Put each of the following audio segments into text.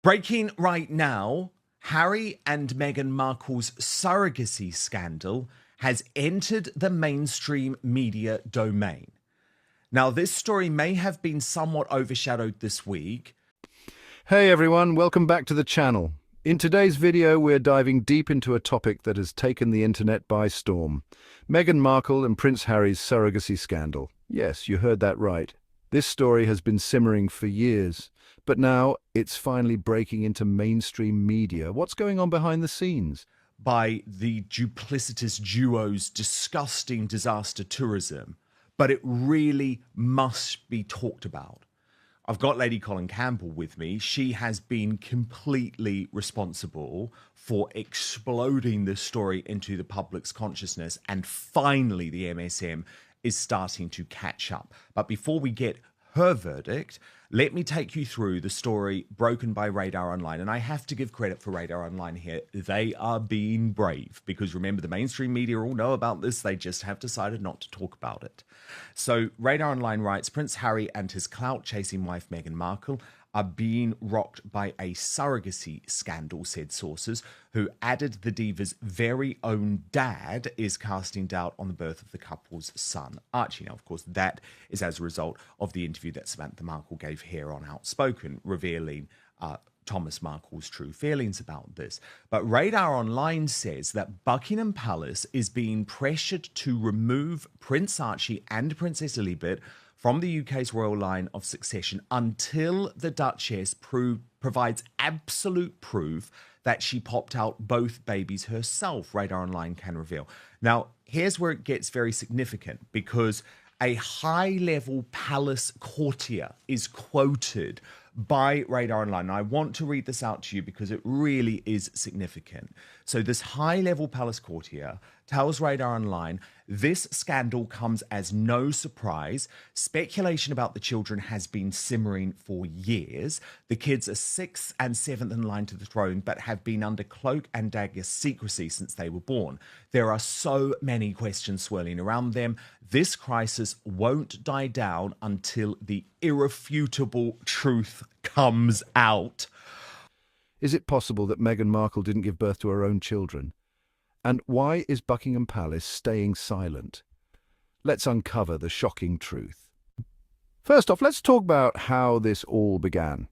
Breaking right now, Harry and Meghan Markle's surrogacy scandal has entered the mainstream media domain. Now, this story may have been somewhat overshadowed this week. Hey everyone, welcome back to the channel. In today's video, we're diving deep into a topic that has taken the internet by storm. Meghan Markle and Prince Harry's surrogacy scandal. Yes, you heard that right. This story has been simmering for years, but now it's finally breaking into mainstream media. What's going on behind the scenes? By the duplicitous duo's disgusting disaster tourism, but it really must be talked about. I've got Lady Colin Campbell with me. She has been completely responsible for exploding this story into the public's consciousness, and finally the MSM is starting to catch up. But before we get her verdict, let me take you through the story broken by Radar Online. And I have to give credit for Radar Online here. They are being brave because remember, the mainstream media all know about this. They just have decided not to talk about it. So Radar Online writes, Prince Harry and his clout-chasing wife Meghan Markle are being rocked by a surrogacy scandal, said sources, who added the diva's very own dad is casting doubt on the birth of the couple's son, Archie. Now, of course, that is as a result of the interview that Samantha Markle gave here on Outspoken, revealing Thomas Markle's true feelings about this. But Radar Online says that Buckingham Palace is being pressured to remove Prince Archie and Princess Elizabeth from the UK's royal line of succession until the Duchess provides absolute proof that she popped out both babies herself, Radar Online can reveal. Now, here's where it gets very significant, because a high-level palace courtier is quoted by Radar Online. Now, I want to read this out to you because it really is significant. So this high-level palace courtier tells Radar Online, this scandal comes as no surprise. Speculation about the children has been simmering for years. The kids are 6th and 7th in line to the throne, but have been under cloak and dagger secrecy since they were born. There are so many questions swirling around them. This crisis won't die down until the irrefutable truth comes out. Is it possible that Meghan Markle didn't give birth to her own children? And why is Buckingham Palace staying silent? Let's uncover the shocking truth. First off, let's talk about how this all began.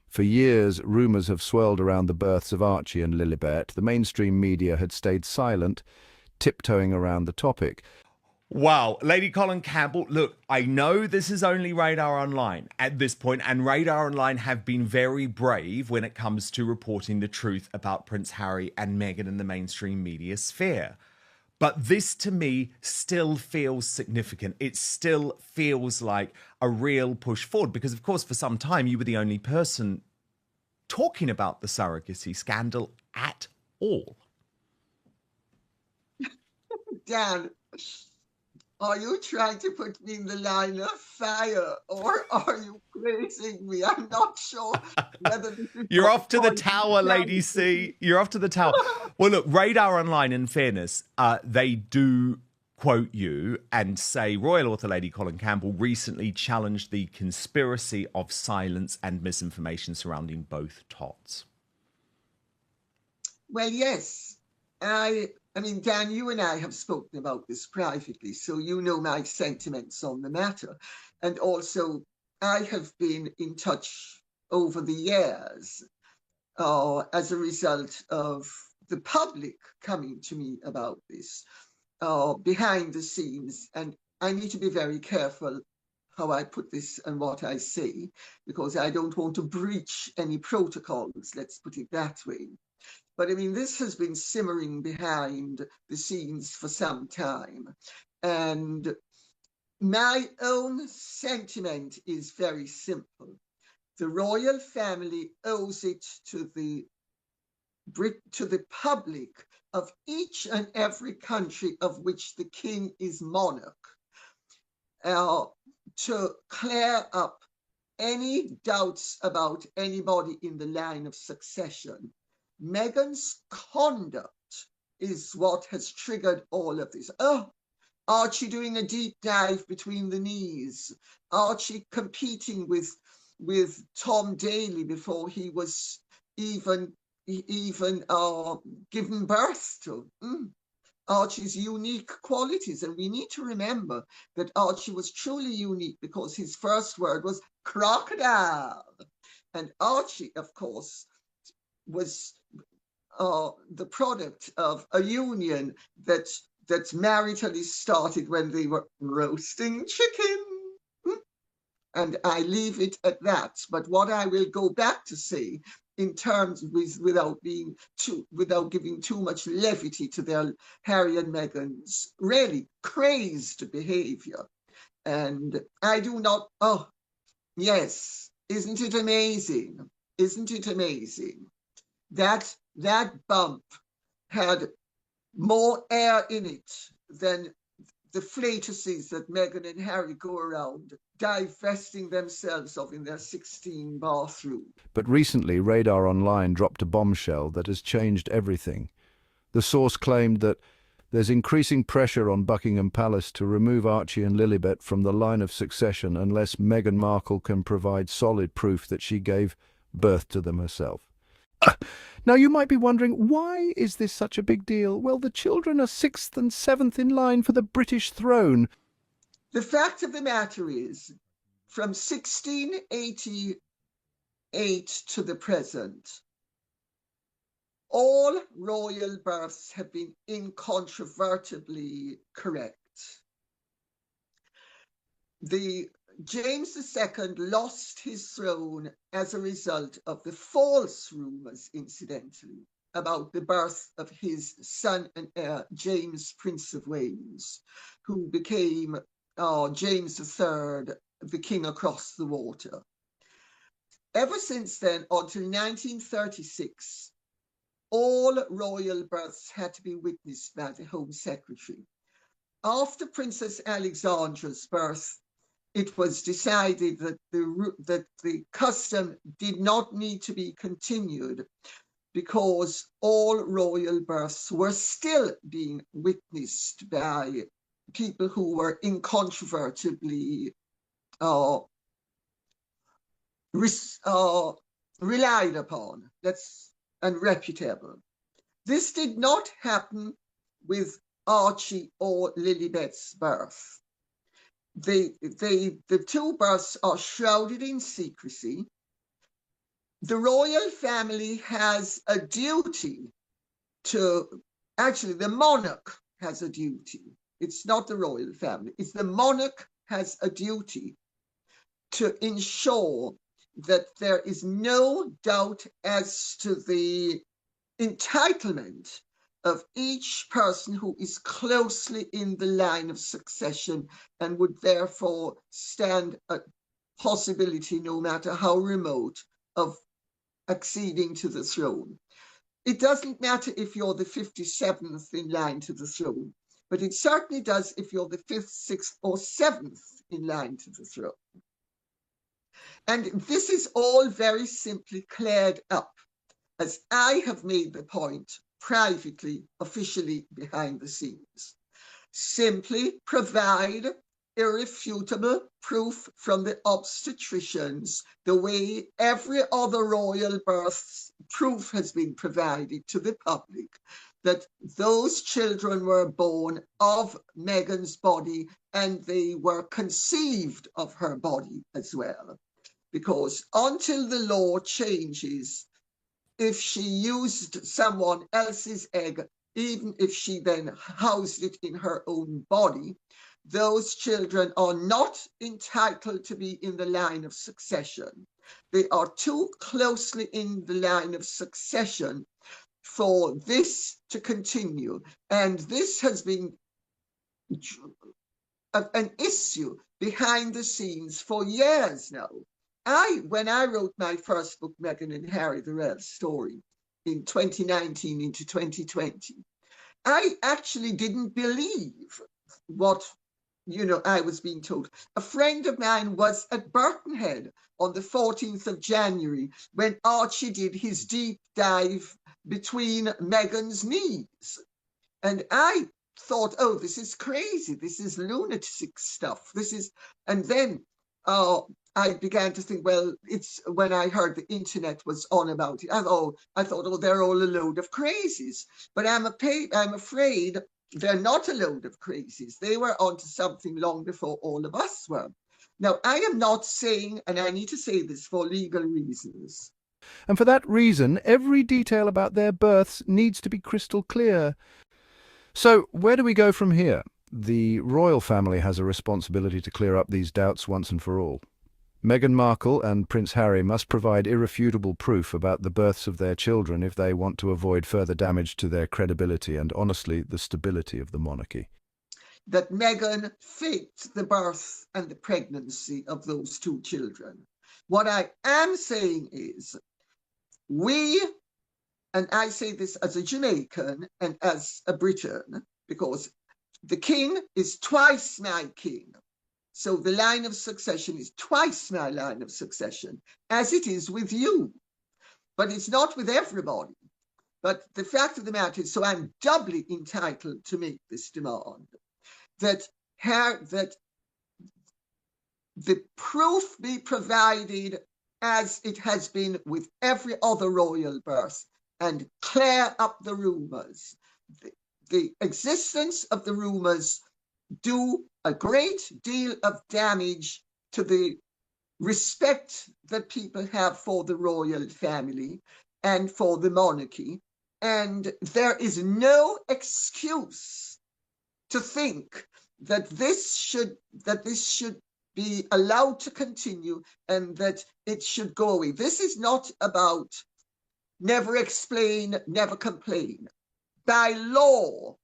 For years, rumours have swirled around the births of Archie and Lilibet. The mainstream media had stayed silent, tiptoeing around the topic. Wow, Lady Colin Campbell, look, I know this is only Radar Online at this point, and Radar Online have been very brave when it comes to reporting the truth about Prince Harry and Meghan in the mainstream media sphere. But this, to me, still feels significant. It still feels like a real push forward, because, of course, for some time, you were the only person talking about the surrogacy scandal at all. Dan, are you trying to put me in the line of fire, or are you praising me? I'm not sure whether this is... You're off to the tower, Lady C. You're off to the tower. Well, look, Radar Online, in fairness, they do quote you and say Royal author Lady Colin Campbell recently challenged the conspiracy of silence and misinformation surrounding both tots. Well, yes. I mean, Dan, you and I have spoken about this privately, so you know my sentiments on the matter. And also, I have been in touch over the years as a result of the public coming to me about this behind the scenes. And I need to be very careful how I put this and what I say, because I don't want to breach any protocols, let's put it that way. But I mean, this has been simmering behind the scenes for some time. And my own sentiment is very simple. The royal family owes it to the public of each and every country of which the king is monarch to clear up any doubts about anybody in the line of succession. Meghan's conduct is what has triggered all of this. Oh, Archie doing a deep dive between the knees. Archie competing with Tom Daley before he was even given birth to. Archie's unique qualities. And we need to remember that Archie was truly unique because his first word was crocodile. And Archie, of course, was the product of a union that maritally started when they were roasting chicken. And I leave it at that. But what I will go back to say, in terms without giving too much levity to their Harry and Meghan's really crazed behavior. And I do not, oh, yes, isn't it amazing? Isn't it amazing? That bump had more air in it than the flatuses that Meghan and Harry go around divesting themselves of in their 16 bathroom. But recently, Radar Online dropped a bombshell that has changed everything. The source claimed that there's increasing pressure on Buckingham Palace to remove Archie and Lilibet from the line of succession unless Meghan Markle can provide solid proof that she gave birth to them herself. Now you might be wondering, why is this such a big deal? Well, the children are 6th and 7th in line for the British throne. The fact of the matter is, from 1688 to the present, all royal births have been incontrovertibly correct. James II lost his throne as a result of the false rumours, incidentally, about the birth of his son and heir, James, Prince of Wales, who became James III, the king across the water. Ever since then, until 1936, all royal births had to be witnessed by the Home Secretary. After Princess Alexandra's birth, it was decided that the custom did not need to be continued because all royal births were still being witnessed by people who were incontrovertibly relied upon and reputable. This did not happen with Archie or Lilibet's birth. The two births are shrouded in secrecy. The royal family has a duty actually the monarch has a duty. It's not the royal family. It's the monarch has a duty to ensure that there is no doubt as to the entitlement of each person who is closely in the line of succession and would therefore stand a possibility, no matter how remote, of acceding to the throne. It doesn't matter if you're the 57th in line to the throne, but it certainly does if you're the 5th, 6th, or 7th in line to the throne. And this is all very simply cleared up, as I have made the point privately, officially behind the scenes. Simply provide irrefutable proof from the obstetricians, the way every other royal birth's proof has been provided to the public, that those children were born of Meghan's body and they were conceived of her body as well. Because until the law changes, if she used someone else's egg, even if she then housed it in her own body, those children are not entitled to be in the line of succession. They are too closely in the line of succession for this to continue. And this has been an issue behind the scenes for years now. When I wrote my first book, Meghan and Harry, The Real Story, in 2019 into 2020, I actually didn't believe what I was being told. A friend of mine was at Birkenhead on the 14th of January when Archie did his deep dive between Meghan's knees. And I thought, oh, this is crazy. This is lunatic stuff. And then I began to think, well, it's when I heard the internet was on about it. I thought, oh, they're all a load of crazies. But I'm afraid they're not a load of crazies. They were onto something long before all of us were. Now, I am not saying, and I need to say this for legal reasons. And for that reason, every detail about their births needs to be crystal clear. So, where do we go from here? The royal family has a responsibility to clear up these doubts once and for all. Meghan Markle and Prince Harry must provide irrefutable proof about the births of their children if they want to avoid further damage to their credibility and, honestly, the stability of the monarchy. That Meghan faked the birth and the pregnancy of those two children. What I am saying is, and I say this as a Jamaican and as a Briton, because the king is twice my king. So the line of succession is twice my line of succession, as it is with you. But it's not with everybody. But the fact of the matter is, so I'm doubly entitled to make this demand, that the proof be provided as it has been with every other royal birth, and clear up the rumours. The existence of the rumours do a great deal of damage to the respect that people have for the royal family and for the monarchy. And there is no excuse to think that this should be allowed to continue and that it should go away. This is not about never explain, never complain. By law,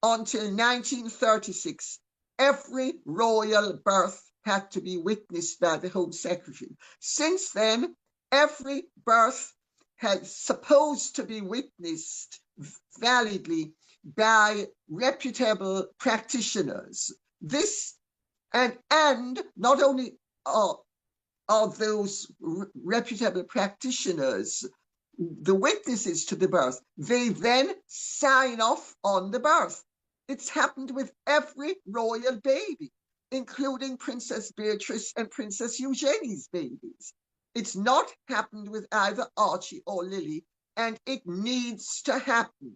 until 1936, every royal birth had to be witnessed by the Home Secretary. Since then, every birth had supposed to be witnessed validly by reputable practitioners. This and not only are those reputable practitioners the witnesses to the birth, they then sign off on the birth. It's happened with every royal baby, including Princess Beatrice and Princess Eugenie's babies. It's not happened with either Archie or Lily, and it needs to happen.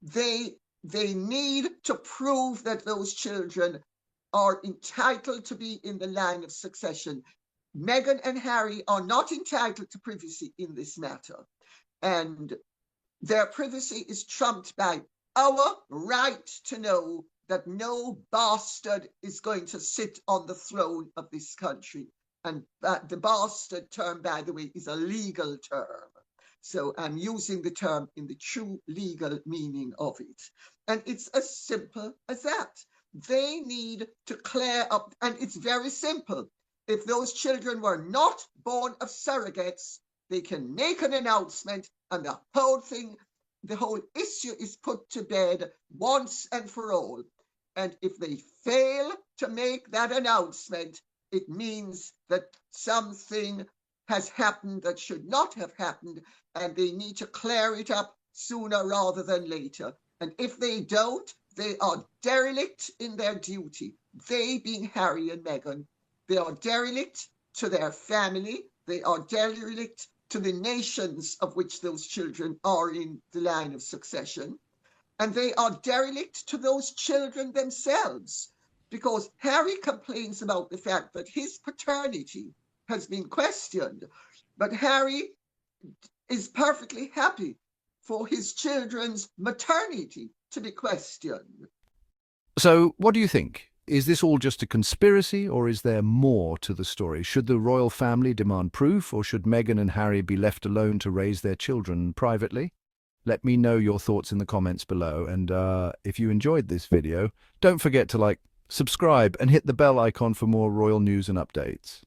They need to prove that those children are entitled to be in the line of succession. Meghan and Harry are not entitled to privacy in this matter, and their privacy is trumped by our right to know that no bastard is going to sit on the throne of this country. And the bastard term, by the way, is a legal term. So I'm using the term in the true legal meaning of it. And it's as simple as that. They need to clear up, and it's very simple. If those children were not born of surrogates, they can make an announcement and the whole issue is put to bed once and for all. And if they fail to make that announcement, it means that something has happened that should not have happened, and they need to clear it up sooner rather than later. And if they don't, they are derelict in their duty. They being Harry and Meghan. They are derelict to their family. They are derelict to the nations of which those children are in the line of succession. And they are derelict to those children themselves, because Harry complains about the fact that his paternity has been questioned, but Harry is perfectly happy for his children's maternity to be questioned. So, what do you think? Is this all just a conspiracy, or is there more to the story? Should the royal family demand proof, or should Meghan and Harry be left alone to raise their children privately? Let me know your thoughts in the comments below, and if you enjoyed this video, don't forget to subscribe and hit the bell icon for more royal news and updates.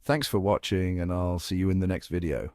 Thanks for watching, and I'll see you in the next video.